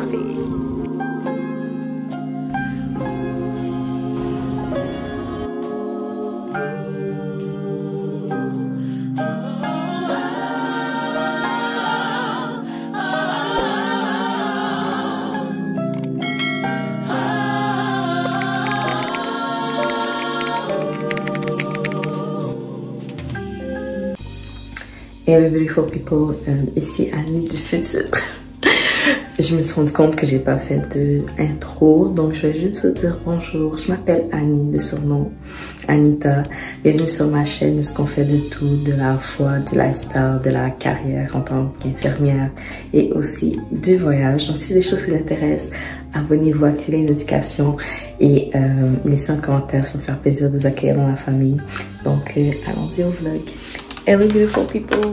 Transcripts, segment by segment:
parler. Hello beautiful people, ici Annie du futur. Je me suis rendu compte que j'ai pas fait de intro, donc je vais juste vous dire bonjour. Je m'appelle Annie, de surnom Anita. Bienvenue sur ma chaîne où ce qu'on fait de tout, de la foi, du lifestyle, de la carrière en tant qu'infirmière et aussi du voyage. Donc si des choses qui vous intéressent, abonnez-vous, activez les notifications et laissez un commentaire, ça me faire plaisir de vous accueillir dans la famille. Donc allons-y au vlog. Hello beautiful people,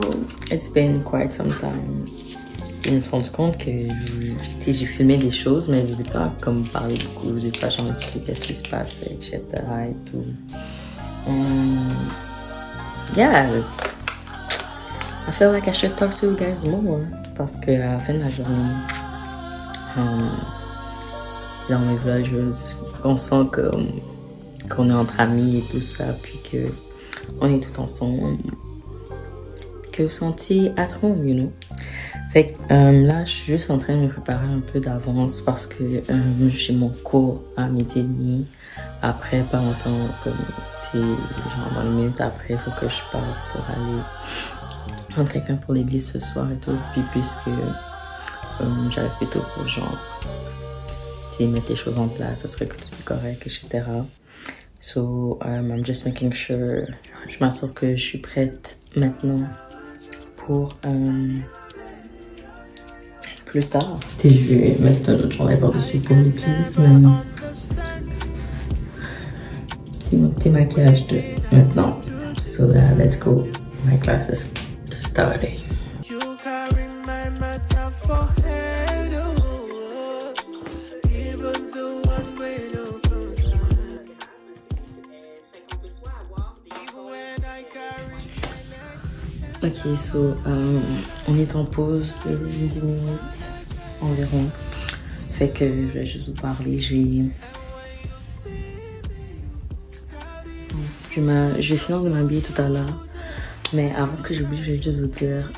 it's been quite some time. Je me suis rendu compte que j'ai filmé des choses, mais je n'ai pas comme parlé beaucoup, je n'ai pas jamais expliqué ce qui se passe, etc. et tout. Yeah, I feel like I should talk to you guys more, parce que à la fin de la journée, dans mes vlogs, on sent qu'on est entre amis et tout ça, puis que on est tout ensemble. Que senti at home, you know. Fait que là, je suis juste en train de me préparer un peu d'avance parce que j'ai mon cours à 12h30. Après, pas longtemps, comme genre dans les minutes après, il faut que je parte pour aller prendre quelqu'un pour l'église ce soir et tout. Puis puisque j'arrive plutôt pour genre mettre les choses en place, ça serait que tout est correct, etc. So, I'm just making sure, je m'assure que je suis prête maintenant pour plus tard. Je vais mettre un autre journée par-dessus pour l'église, mais c'est mon petit maquillage de maintenant. So let's go. My class is starting. Ok, so, on est en pause de 10 minutes environ. Fait que je vais juste vous parler. Je vais finir de m'habiller tout à l'heure. Mais avant que j'oublie, je vais juste vous dire,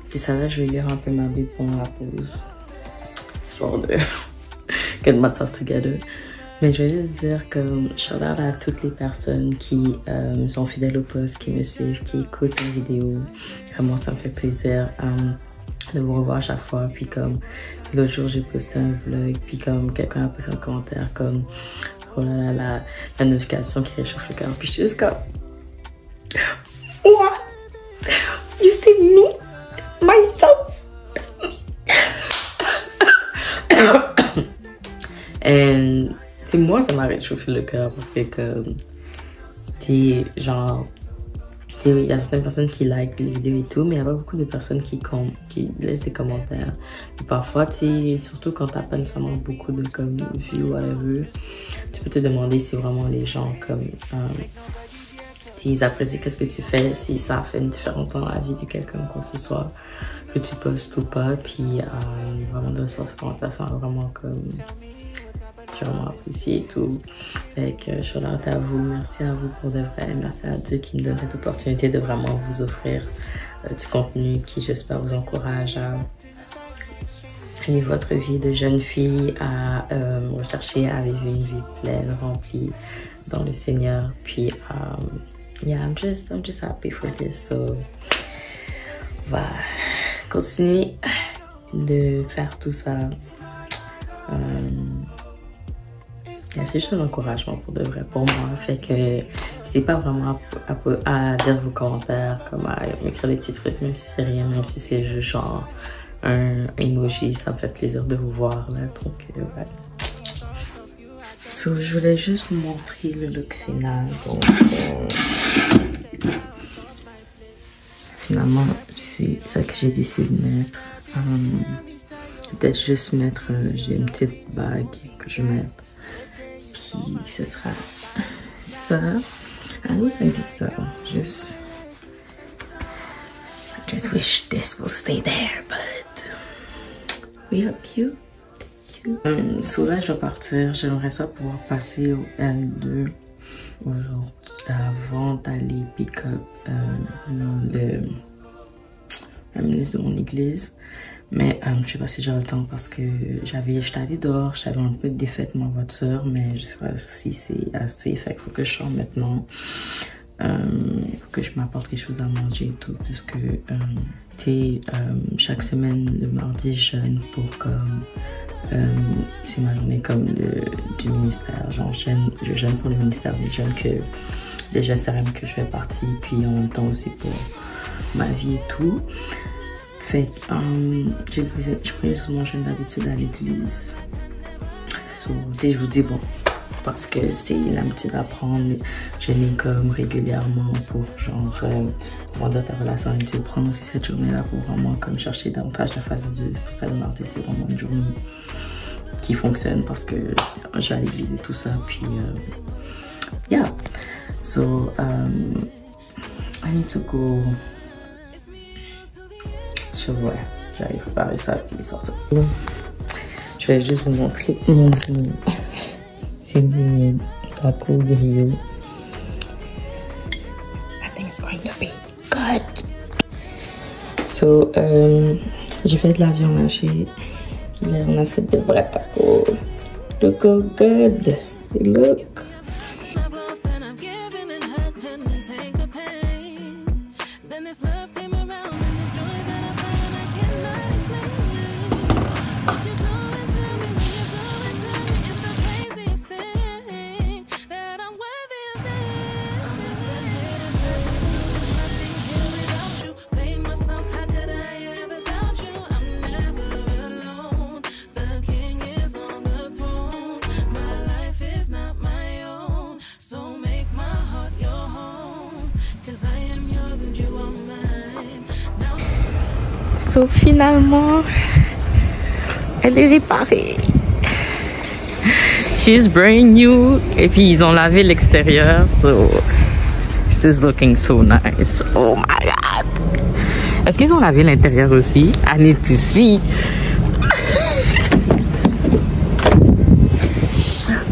c'est ça là, je vais lire un peu ma Bible pendant la pause. Histoire de get myself together. Mais je vais juste dire que shout out à toutes les personnes qui sont fidèles au post, qui me suivent, qui écoutent les vidéos. Vraiment, ça me fait plaisir de vous revoir à chaque fois. Puis comme l'autre jour, j'ai posté un vlog, puis comme quelqu'un a posté un commentaire comme oh là là, la notification qui réchauffe le cœur. Puis je suis juste comme what? You see me? Myself? And moi, ça m'a réchauffé le cœur parce que genre, il y a certaines personnes qui like les vidéos et tout, mais il n'y a pas beaucoup de personnes qui laissent des commentaires. Et parfois, surtout quand tu n'as pas nécessairement beaucoup de vues ou whatever, tu peux te demander si vraiment les gens ils apprécient qu'est-ce que tu fais, si ça fait une différence dans la vie de quelqu'un, quoi que ce soit, que tu postes ou pas. Puis vraiment de recevoir ce commentaire, ça m'a vraiment j'ai vraiment apprécié et tout. Fait que shout out à vous, merci à vous pour de vrai, merci à Dieu qui me donne cette opportunité de vraiment vous offrir du contenu qui j'espère vous encourage à vivre votre vie de jeune fille, à rechercher à vivre une vie pleine, remplie dans le Seigneur. Puis yeah, I'm just happy for this. So on va continuer de faire tout ça. C'est juste un encouragement pour de vrai pour moi. Fait que c'est pas vraiment à dire vos commentaires, comme à m'écrire des petits trucs, même si c'est rien, même si c'est juste genre un emoji, ça me fait plaisir de vous voir là. Donc ouais. So, je voulais juste vous montrer le look final. Donc finalement, c'est ça que j'ai décidé de mettre. Peut-être juste mettre, j'ai une petite bague que je vais mettre. Puis ce sera ça. I don't think it's just wish this will stay there, but we are cute. So là, je vais partir. J'aimerais ça pouvoir passer au L2 aujourd'hui avant d'aller pick up la ministre de mon église. Mais je sais pas si j'aurai le temps parce que j'étais allée dehors, j'avais un peu défaite ma voiture, mais je sais pas si c'est assez. Fait qu'il faut que je sorte maintenant. Il faut que je m'apporte quelque chose à manger et tout, puisque chaque semaine, le mardi, je jeûne pour comme c'est ma journée comme du ministère. Genre, je jeûne pour le ministère des jeunes des GSRM que je fais partie, puis en même temps aussi pour ma vie et tout. Fait je prie sur mon jeûne d'habitude à l'église. So, je vous dis bon, parce que c'est l'habitude d'apprendre, jeûner comme régulièrement pour genre grandir ta relation avec Dieu, prendre aussi cette journée-là pour vraiment comme chercher davantage la face de Dieu. Pour ça, le mardi, c'est vraiment une journée qui fonctionne parce que je vais à l'église et tout ça. Puis, yeah. So, I need to go. Ouais, j'allais préparer ça puis sortir. Bon, je vais juste vous montrer mon dîner. C'est des tacos grill. I think it's going to be good. So, j'ai fait de la viande hachée. Là, on a fait de vrais tacos. Look how good. Look. So, finalement, elle est réparée. She's brand new. Et puis, ils ont lavé l'extérieur. So, she's looking so nice. Oh my God. Est-ce qu'ils ont lavé l'intérieur aussi? I need to see.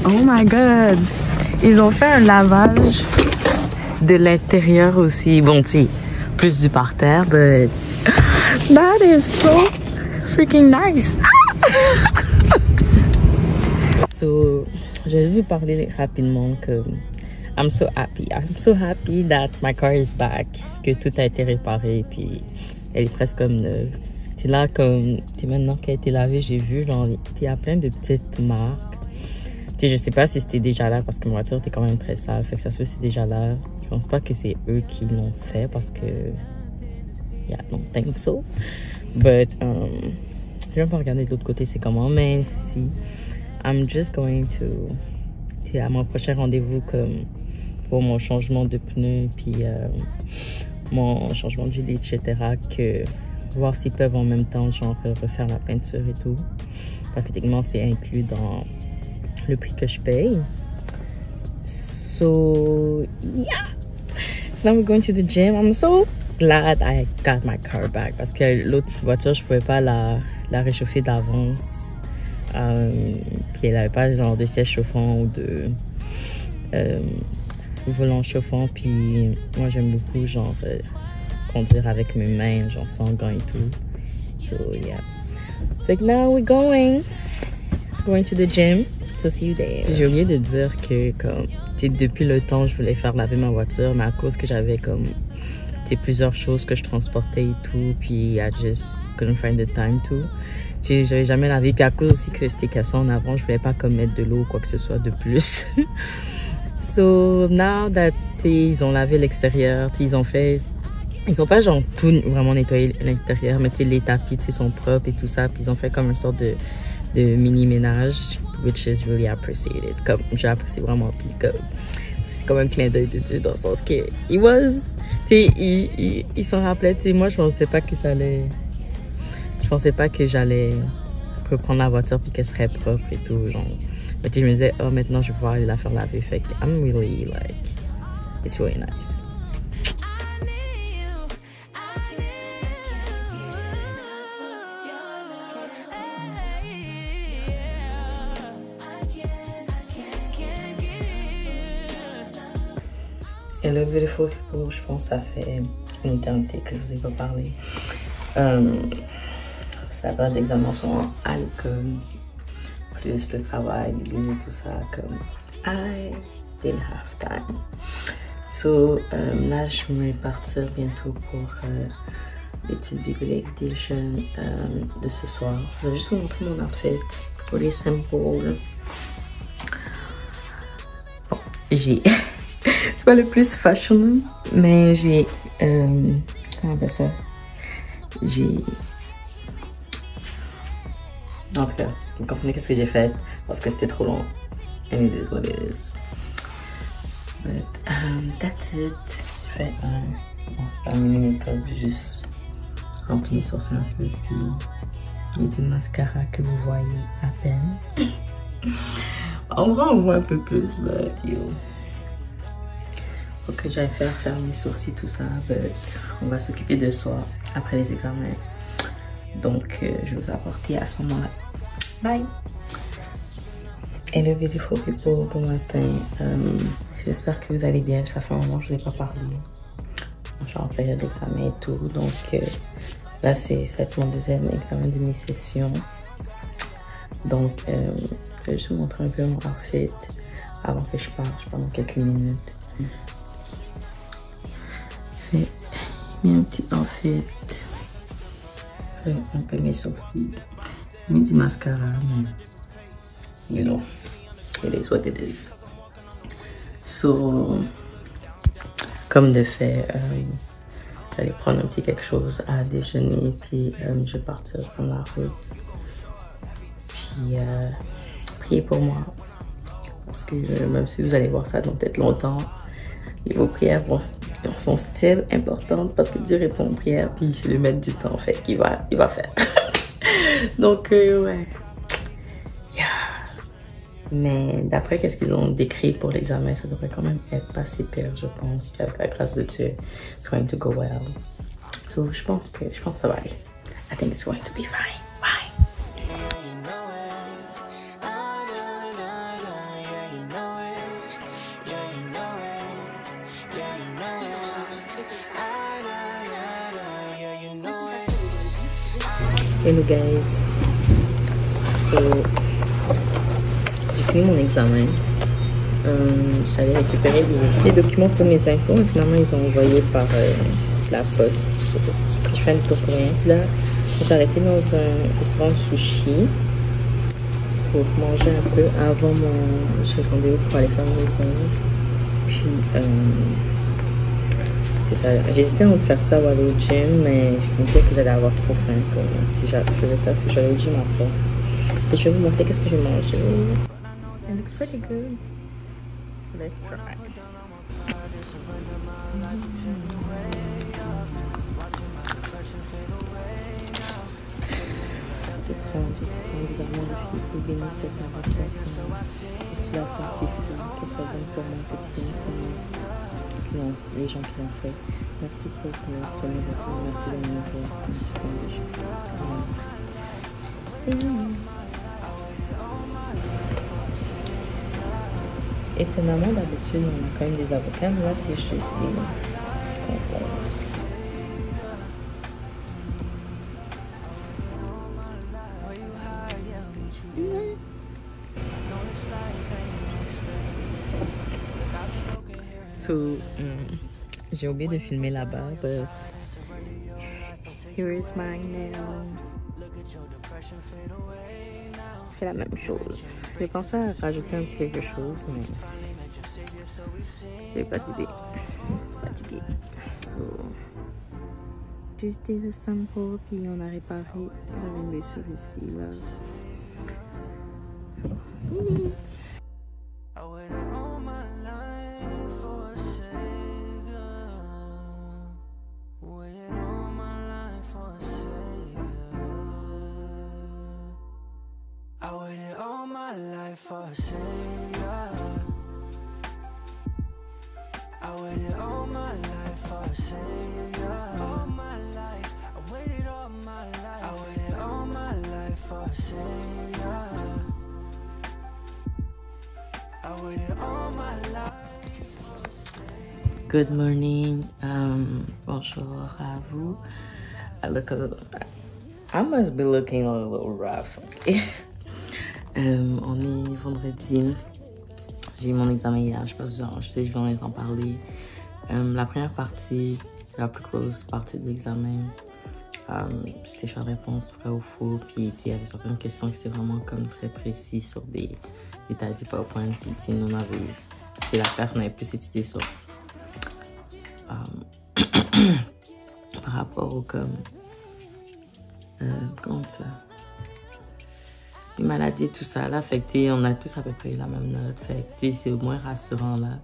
Oh my God. Ils ont fait un lavage de l'intérieur aussi. Bon, tu sais, plus du parterre, but that is so freaking nice. So, je vais juste vous parler rapidement que I'm so happy. I'm so happy that my car is back. Que tout a été réparé. Puis, elle est presque comme neuve. C'est là comme, maintenant qu'elle a été lavée, j'ai vu, genre, il y a plein de petites marques. Tu sais, je sais pas si c'était déjà là parce que ma voiture était quand même très sale. Fait que ça se fait c'est déjà là. Je pense pas que c'est eux qui l'ont fait parce que yeah, I don't think so. But, je vais pas regarder de l'autre côté c'est comment, mais si. I'm just going to, à mon prochain rendez-vous comme pour mon changement de pneus, puis mon changement de gilet, etc. que voir s'ils peuvent en même temps genre refaire la peinture et tout. Parce que techniquement c'est inclus dans le prix que je paye. So, yeah. So now we're going to the gym. I'm so glad I got my car back. Parce que l'autre voiture, je pouvais pas la réchauffer d'avance. Puis elle avait pas genre de siège chauffant ou de volant chauffant. Puis moi, j'aime beaucoup genre conduire avec mes mains, genre sans gants et tout. So, yeah. Fait que now we're going to the gym. So see you there. J'ai oublié de dire que comme depuis le temps je voulais faire laver ma voiture, mais à cause que j'avais comme plusieurs choses que je transportais et tout, puis I just couldn't find the time to. J'avais jamais lavé, puis à cause aussi que c'était cassé en avant, je voulais pas comme mettre de l'eau ou quoi que ce soit de plus. So now that ils ont lavé l'extérieur, ils ont pas genre tout vraiment nettoyé l'intérieur, mais les tapis sont propres et tout ça, puis ils ont fait comme une sorte de mini ménage, which is really appreciated. Comme j'ai apprécié vraiment, puis c'est comme un clin d'œil de Dieu dans le sens que il s'en rappelait. Moi je pensais pas que ça allait, je pensais pas que j'allais reprendre la voiture puis qu'elle serait propre et tout, genre. Mais je me disais, oh maintenant je vais pouvoir aller la faire laver. Fait que I'm really like, it's really nice. Et le Beautiful People, je pense que ça fait une éternité que je vous ai pas parlé. Ça va d'examen sont alcool, plus le travail, l'église et tout ça, comme I didn't have time. So, là, je vais partir bientôt pour l'étude biblique des jeunes de ce soir. Je vais juste vous montrer mon outfit pour les simple. Bon, j'ai... C'est pas le plus fashion, mais j'ai... comment on appelle ça? J'ai... En tout cas, vous comprenez qu'est-ce que j'ai fait parce que c'était trop long. And it is what it is. But that's it. J'ai fait bon, c'est pas un mini make-up, j'ai juste rempli mes sourcils un peu, puis j'ai du mascara que vous voyez à peine. En vrai, on voit un peu plus, but yo. Faut que j'aille faire mes sourcils, tout ça, but on va s'occuper de soi après les examens. Donc, je vais vous apporter à ce moment-là. Bye! Et le Beautiful People, bon matin. J'espère que vous allez bien. Ça fait un moment que je ne vous ai pas parlé. Je suis en période d'examen et tout. Donc, là, ça va être mon deuxième examen de mi-session. Donc, je vais juste vous montrer un peu mon outfit avant que je parte pendant quelques minutes. J'ai mis un petit outfit. Un peu mes sourcils. J'ai mis du mascara, mais you know, it is what it is. So, comme de fait, j'allais prendre un petit quelque chose à déjeuner, puis je vais partir prendre la route. Puis, priez pour moi. Parce que même si vous allez voir ça dans peut-être longtemps, vos prières sont still importantes parce que Dieu répond aux prières, puis c'est lui mettre du temps, fait qu'il va faire. Donc, ouais. Yeah. Mais d'après qu'est-ce qu'ils ont décrit pour l'examen, ça devrait quand même être pas si pire, je pense. Puis avec la grâce de Dieu, it's going to go well. So, je pense que ça va aller. I think it's going to be fine. Bye. Hello guys, so j'ai fini mon examen. J'allais récupérer des documents pour mes impôts, mais finalement ils ont envoyé par la poste. Je fais un tour pour rien. Puis là, j'ai arrêté dans un restaurant de sushi pour manger un peu avant j'ai rendez-vous pour aller faire mes ongles. Puis c'est ça, j'hésitais à faire ça ou aller au gym, mais je me disais que j'allais avoir trop faim. Comme si je faisais ça, j'allais au gym après. Et je vais vous montrer qu'est-ce que j'ai mangé. It looks pretty good. Let's try. Je prends 10% du garment de fille pour bénir cette narration. Tu l'as sanctifié, qu'elle soit bonne pour moi, que tu bénisses ta main. Les gens qui l'ont fait. Merci pour notre sonorisation. Merci de nous voir. Étonnamment, d'habitude, on a quand même des avocats, mais là, c'est juste les concours. So, j'ai oublié de filmer là-bas, but here is mine now. C'est la même chose. J'ai pensé à rajouter un petit quelque chose, mais j'ai pas d'idée. So, juste des samples, puis on a réparé. J'avais une blessure ici, là. So, for a savior. I waited all my life for a savior. All my life, I waited all my life. I waited all my life for a savior. I waited all my life for a savior. Good morning. Bonjour à vous. I must be looking a little rough. On est vendredi. J'ai eu mon examen hier. Je sais, je vais en parler. La première partie, la plus grosse partie de l'examen, c'était choix de réponse vrai ou faux. Puis il y avait certaines questions qui étaient vraiment comme très précises sur des détails du PowerPoint. Puis nous, la classe, on avait plus étudié sur par rapport au comme comment ça, les maladies, tout ça là. Fait que on a tous à peu près eu la même note. Fait que c'est au moins rassurant là.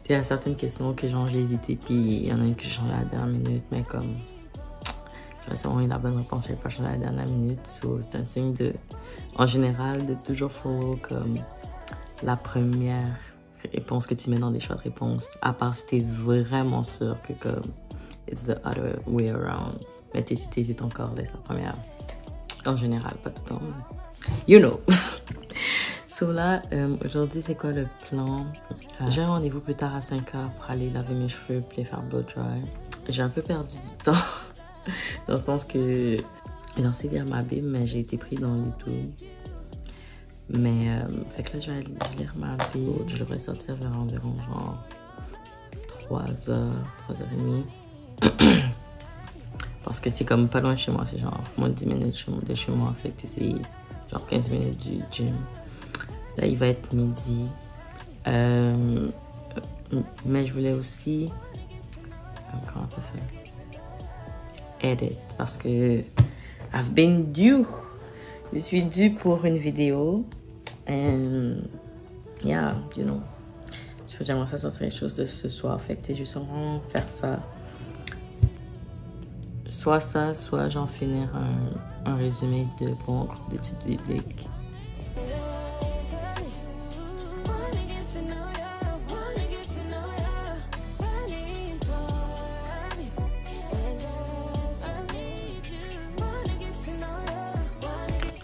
Il y a certaines questions que genre j'ai hésité, puis il y en a une que j'ai changé à la dernière minute, mais comme j'aurais sûrement eu la bonne réponse, je n'ai pas changé à la dernière minute. So, c'est un signe en général, de toujours follow comme la première réponse que tu mets dans des choix de réponse, à part si t'es vraiment sûr que comme it's the other way around. Mais t'hésites encore, laisse la première. En général, pas tout le temps. You know. So là, aujourd'hui, c'est quoi le plan? J'ai un rendez-vous plus tard à 5h pour aller laver mes cheveux puis les faire blow dry. J'ai un peu perdu du temps. Dans le sens que j'ai lancé lire ma Bible, mais j'ai été prise dans YouTube. Mais, fait que là, je vais lire ma Bible. Je devrais sortir vers environ genre 3h, 3h30. Parce que c'est comme pas loin de chez moi, c'est genre moins de 10 minutes de chez moi. Fait que c'est genre 15 minutes du gym. Là, il va être midi. Mais je voulais aussi... comment on appelle ça? Edit. Parce que I've been due. Je suis due pour une vidéo. And yeah, you know. J'aimerais ça sortir les choses de ce soir. Fait que je vais sûrement faire ça. Soit ça, soit j'en finir un résumé de mon groupe d'études bibliques.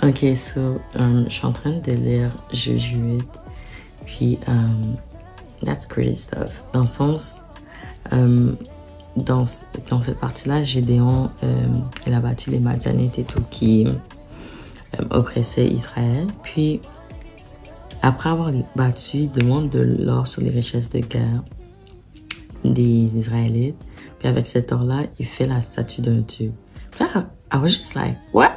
Ok, so, je suis en train de lire Juge 8, puis that's crazy stuff. Dans le sens, dans cette partie-là, Gédéon, il a battu les Madianites et tout qui oppressaient Israël. Puis, après avoir battu, il demande de l'or sur les richesses de guerre des Israélites. Puis avec cet or-là, il fait la statue d'un dieu. Puis là, I was just like, what?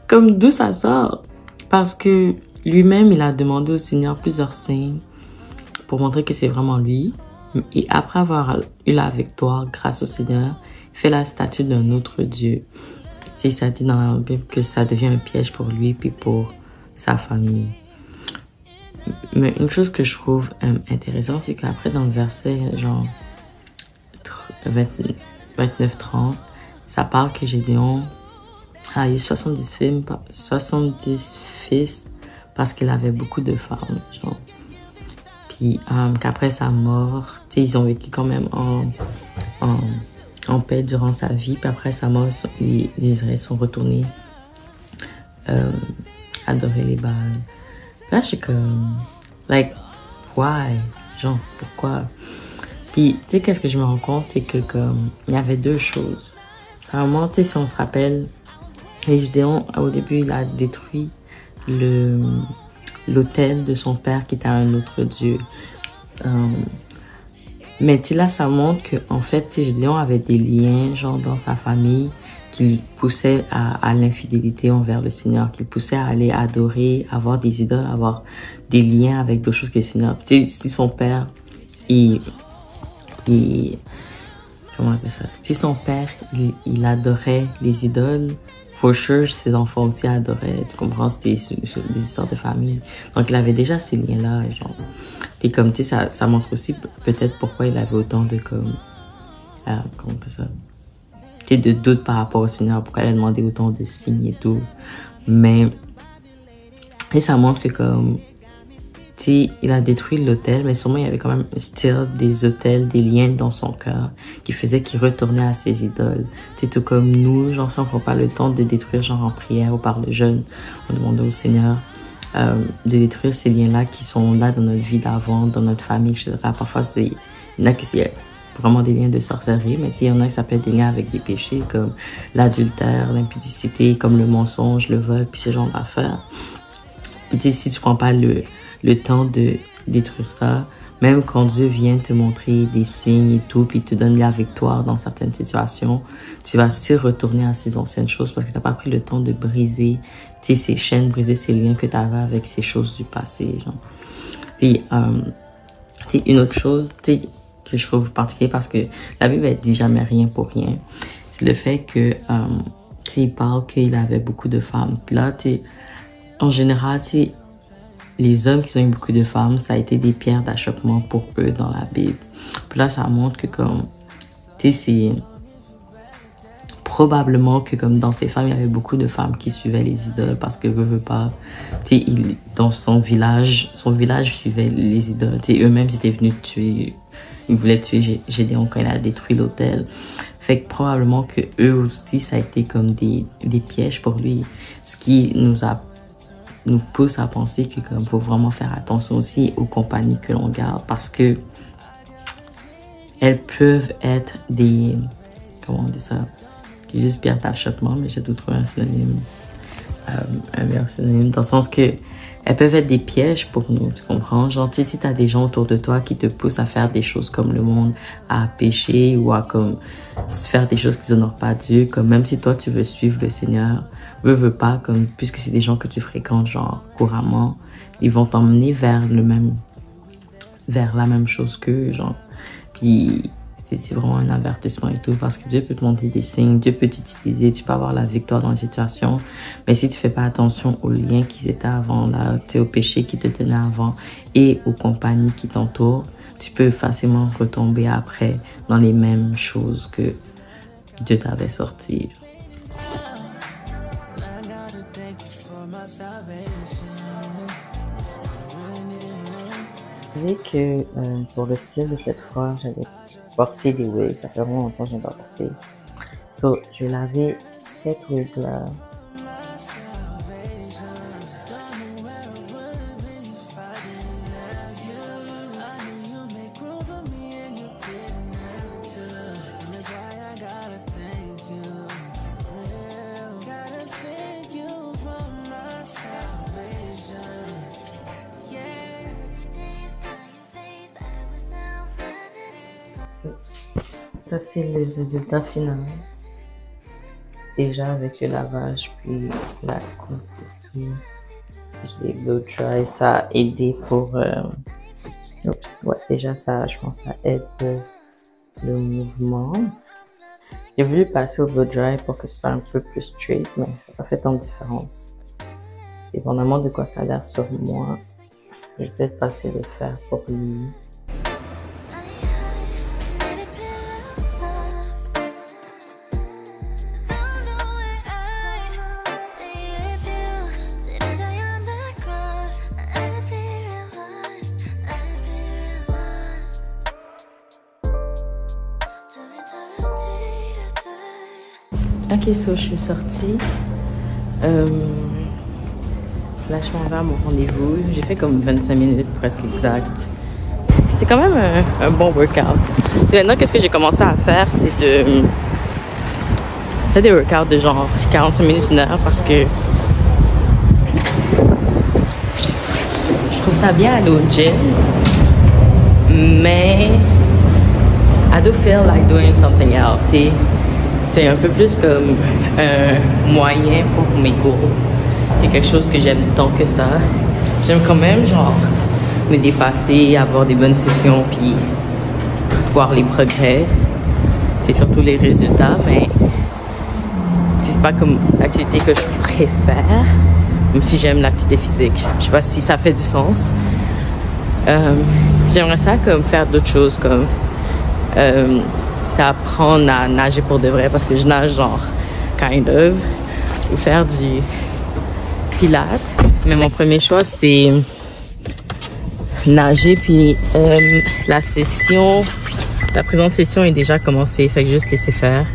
Comme d'où ça sort? Parce que lui-même, il a demandé au Seigneur plusieurs signes pour montrer que c'est vraiment lui. Et après avoir eu la victoire grâce au Seigneur, il fait la statue d'un autre Dieu. Tu sais, ça dit dans la Bible que ça devient un piège pour lui puis pour sa famille. Mais une chose que je trouve intéressante, c'est qu'après dans le verset genre 29-30, ça parle que Gédéon a eu 70 fils parce qu'il avait beaucoup de femmes, genre. Puis qu'après sa mort, ils ont vécu quand même en paix durant sa vie. Puis après sa mort, les Israéliens sont retournés adorer les Baals. Là, je suis comme, like, why? Genre, pourquoi? Puis, tu sais, qu'est-ce que je me rends compte, c'est que comme, il y avait deux choses. À un moment, tu sais, si on se rappelle, Gédéon, au début, il a détruit l'autel de son père qui était un autre dieu. Mais là, ça montre que en fait, Gédéon avait des liens, genre dans sa famille, qui le poussaient à l'infidélité envers le Seigneur, qui le poussaient à aller adorer, avoir des idoles, avoir des liens avec d'autres choses que le Seigneur. Si son père, comment on appelle ça? Si son père, il adorait les idoles, for sure, ses enfants aussi adoraient, tu comprends, c'était des histoires de famille. Donc, il avait déjà ces liens-là, genre. Puis comme, tu sais, ça montre aussi peut-être pourquoi il avait autant de, comme, comment on appelle ça? Tu sais, de doutes par rapport au Seigneur, pourquoi il a demandé autant de signes et tout. Mais, et ça montre que comme, tu sais, il a détruit l'autel, mais sûrement il y avait quand même still des autels, des liens dans son cœur qui faisaient qu'il retournait à ses idoles. Tu sais, tout comme nous, genre, si on prend pas le temps de détruire, genre en prière ou par le jeûne, on demande au Seigneur de détruire ces liens-là qui sont là dans notre vie d'avant, dans notre famille, etc. Parfois, c'est Il y en a qui c'est vraiment des liens de sorcellerie, mais il y en a qui ça peut être des liens avec des péchés comme l'adultère, l'impudicité, comme le mensonge, le vol, puis ce genre d'affaires. Puis tu sais, si tu prends pas le temps de détruire ça, même quand Dieu vient te montrer des signes et tout, puis te donne la victoire dans certaines situations, tu vas still retourner à ces anciennes choses parce que tu n'as pas pris le temps de briser ces chaînes, briser ces liens que tu avais avec ces choses du passé. Genre. Puis, une autre chose que je trouve particulier parce que la Bible elle dit jamais rien pour rien, c'est le fait que il parle qu'il avait beaucoup de femmes. Puis là, en général, les hommes qui ont eu beaucoup de femmes, ça a été des pierres d'achoppement pour eux dans la Bible. Puis là, ça montre que comme, c'est probablement que comme dans ces femmes, il y avait beaucoup de femmes qui suivaient les idoles parce que veut pas, dans son village suivait les idoles. Eux-mêmes, ils étaient venus tuer, ils voulaient tuer Gédéon quand il a détruit l'autel. Fait que probablement que eux aussi, ça a été comme des pièges pour lui. Ce qui nous pousse à penser que comme faut vraiment faire attention aussi aux compagnies que l'on garde parce que elles peuvent être des, comment on dit ça, juste pierre d'achoppement, mais j'ai dû trouver un synonyme, un meilleur synonyme, dans le sens que elles peuvent être des pièges pour nous, tu comprends? Genre, si t'as des gens autour de toi qui te poussent à faire des choses comme le monde, à pécher ou à comme faire des choses qui n'honorent pas Dieu, comme même si toi tu veux suivre le Seigneur, veut pas, comme puisque c'est des gens que tu fréquentes genre couramment, ils vont t'emmener vers la même chose qu'eux, genre. Puis c'est vraiment un avertissement et tout parce que Dieu peut te montrer des signes, Dieu peut t'utiliser, tu peux avoir la victoire dans les situations, mais si tu fais pas attention aux liens qui étaient avant là, tu sais, aux péchés qui te tenaient avant et aux compagnies qui t'entourent, tu peux facilement retomber après dans les mêmes choses que Dieu t'avait sorti. Je savais que pour le style de cette fois, j'allais porter des wigs. Ça fait vraiment longtemps que je n'ai pas porté. So, je vais laver cette wig-là. Ça, c'est le résultat final. Déjà avec le lavage, puis la coupe et tout. Je l'ai blow dry. Ça a aidé pour... ouais, déjà, ça, je pense que ça aide pour le mouvement. J'ai voulu passer au blow dry pour que ce soit un peu plus straight, mais ça n'a pas fait tant de différence. Dépendamment de quoi ça a l'air sur moi, je vais peut-être passer le fer pour lui. Ok, so je suis sortie. Là, je m'en vais à mon rendez-vous. J'ai fait comme 25 minutes, presque exact. C'était quand même un bon workout. Et maintenant, qu'est-ce que j'ai commencé à faire, c'est de faire des workouts de genre 45 minutes, 1 heure, parce que je trouve ça bien aller au gym, mais I do feel like doing something else. C'est un peu plus comme un moyen pour mes cours. C'est quelque chose que j'aime tant que ça. J'aime quand même genre me dépasser, avoir des bonnes sessions, puis voir les progrès. C'est surtout les résultats, mais c'est pas comme l'activité que je préfère, même si j'aime l'activité physique. Je sais pas si ça fait du sens. J'aimerais ça comme faire d'autres choses comme c'est apprendre à nager pour de vrai parce que je nage genre kind of, ou faire du pilates, mais mon premier choix c'était nager, puis la présente session est déjà commencée, fait que juste laisser faire.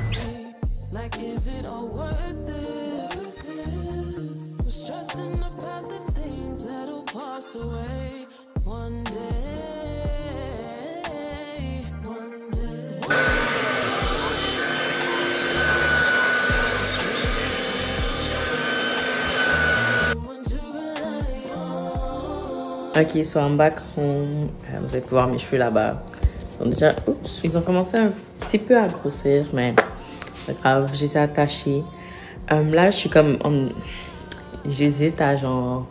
Ok, so I'm back home. Vous allez pouvoir voir mes cheveux là-bas. Donc déjà, oups, ils ont commencé un petit peu à grossir, mais c'est pas grave, je les ai attachés. Là, je suis comme... j'hésite à genre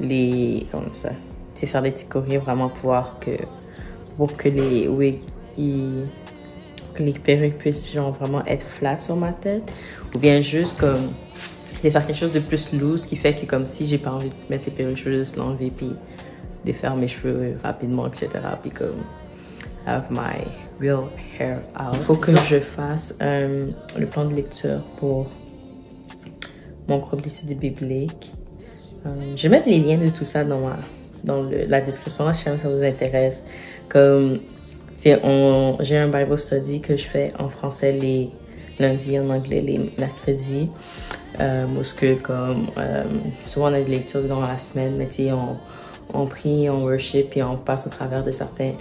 les... Comme ça. Tu sais, faire des petits courriers vraiment pour que les wigs, que les perruques puissent genre vraiment être flat sur ma tête. Ou bien juste comme... de faire quelque chose de plus loose qui fait que comme si j'ai pas envie de mettre les perruques, je veux juste l'enlever puis défaire mes cheveux rapidement, etc. Puis comme have my real hair out. Il faut que je fasse le plan de lecture pour mon groupe d'études bibliques. Je vais mettre les liens de tout ça dans la description là, si jamais ça vous intéresse. Comme j'ai un Bible study que je fais en français les lundis, en anglais les mercredis. Parce que comme souvent on a des lectures dans la semaine, mais tu sais, on prie, on worship et on passe au travers de certains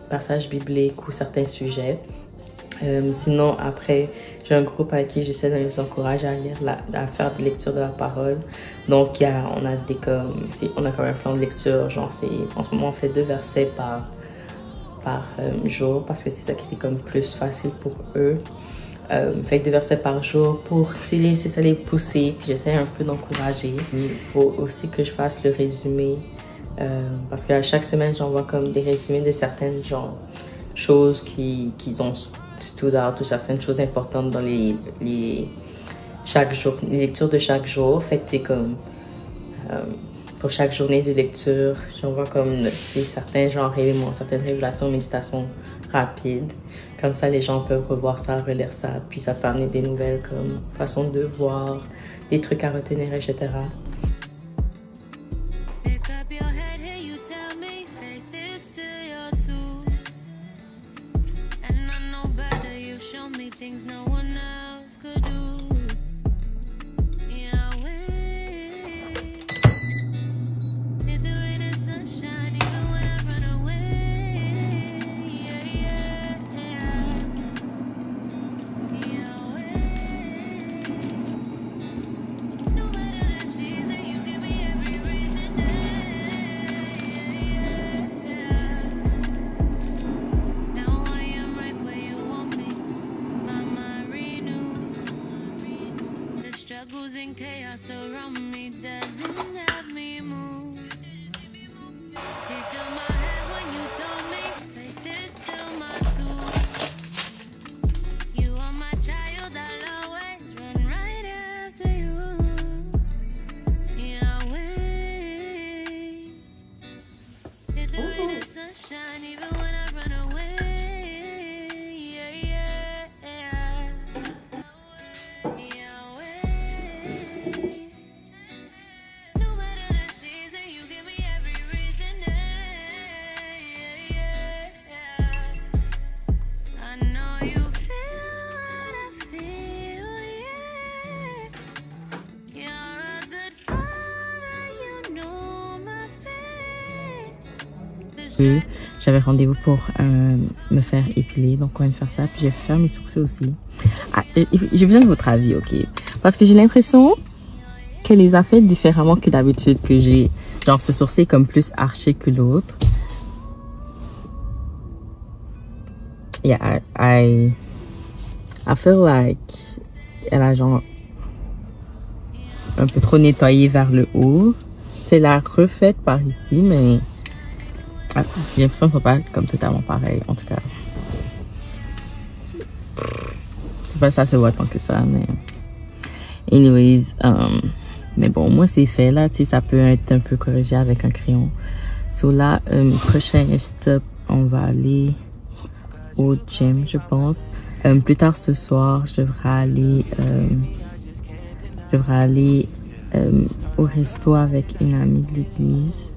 passages bibliques ou certains sujets. Sinon, après, j'ai un groupe avec qui j'essaie de les encourager à lire, à faire des lectures de la parole. Donc, on a comme un plan de lecture, genre en ce moment on fait 2 versets par jour parce que c'est ça qui était comme plus facile pour eux. Fait que 2 versets par jour pour c'est ça les pousser, puis j'essaie un peu d'encourager. Il faut aussi que je fasse le résumé parce qu'à chaque semaine j'envoie comme des résumés de certaines genre choses qui ont stood out ou certaines choses importantes dans les lectures de chaque jour. Fait que c'est comme pour chaque journée de lecture j'envoie comme certains genre éléments, certaines révélations, méditations rapides. Comme ça, les gens peuvent revoir ça, relire ça, puis ça peut amener des nouvelles comme façon de voir, des trucs à retenir, etc. Struggles and chaos around me doesn't have me move. Picked up my head when you told me faith is still my tool. You are my child, I'll always run right after you. Yahweh, if the rain and sunshine, even when I run away. J'avais rendez-vous pour me faire épiler, donc on va faire ça. Puis je vais faire mes sourcils aussi. Ah, j'ai besoin de votre avis, ok? Parce que j'ai l'impression qu'elle les a fait différemment que d'habitude, que j'ai genre ce sourcil comme plus arché que l'autre. Yeah, I feel like elle a genre un peu trop nettoyé vers le haut. C'est la refaite par ici, mais j'ai l'impression qu'ils sont pas comme totalement pareils, en tout cas. Je sais pas si ça se voit tant que ça, mais... Anyways, mais bon, moi c'est fait là, tu sais, ça peut être un peu corrigé avec un crayon. So là, prochain stop, on va aller au gym, je pense. Plus tard ce soir, je devrais aller au resto avec une amie de l'église.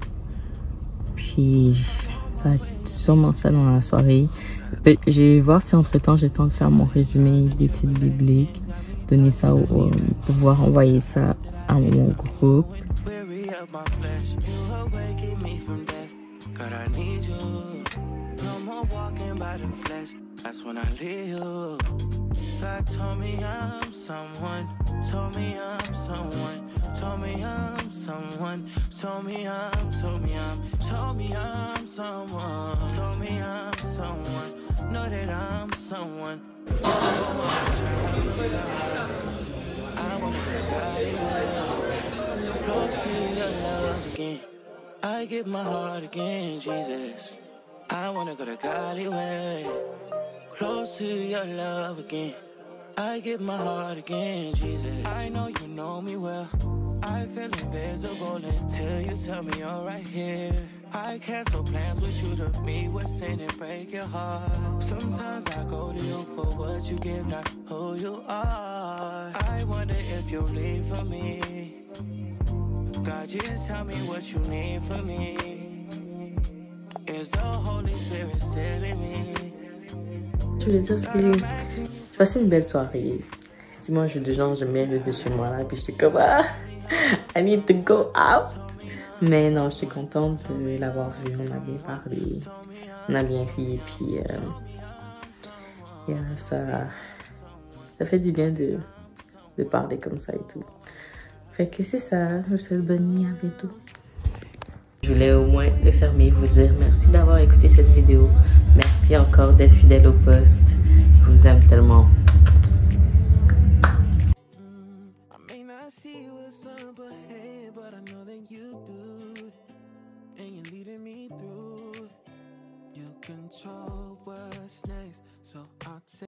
Puis ça va être sûrement ça dans la soirée. Je vais voir si entre temps j'ai le temps de faire mon résumé d'études bibliques, donner ça pouvoir envoyer ça à mon groupe. That's when I leave you. God told me I'm someone, told me I'm someone, told me I'm someone. someone. Told me I'm someone. Told me I'm someone. Know that I'm someone. I wanna be close to your love again. I give my heart again, Jesus. I wanna go to Cali way. Close to your love again. I give my heart again, Jesus. I know you know me well. I feel invisible until you tell me you're right here. I cancel plans with you to meet with sin and break your heart. Sometimes I go to you for what you give, not who you are. I wonder if you'll leave for me. God, just tell me what you need from me. Is the Holy Spirit still in me? Je voulais dire que j'ai passé une belle soirée. Dimanche de gens, j'aime bien rester chez moi là. Puis j'étais comme, I need to go out. Mais non, j'étais contente de l'avoir vu. On a bien parlé. On a bien ri. Puis ça fait du bien de parler comme ça et tout. Fait que c'est ça. Je vous souhaite bonne nuit. À bientôt. Je voulais au moins le fermer, vous dire merci d'avoir écouté cette vidéo. Merci encore d'être fidèle au poste. Je vous aime tellement.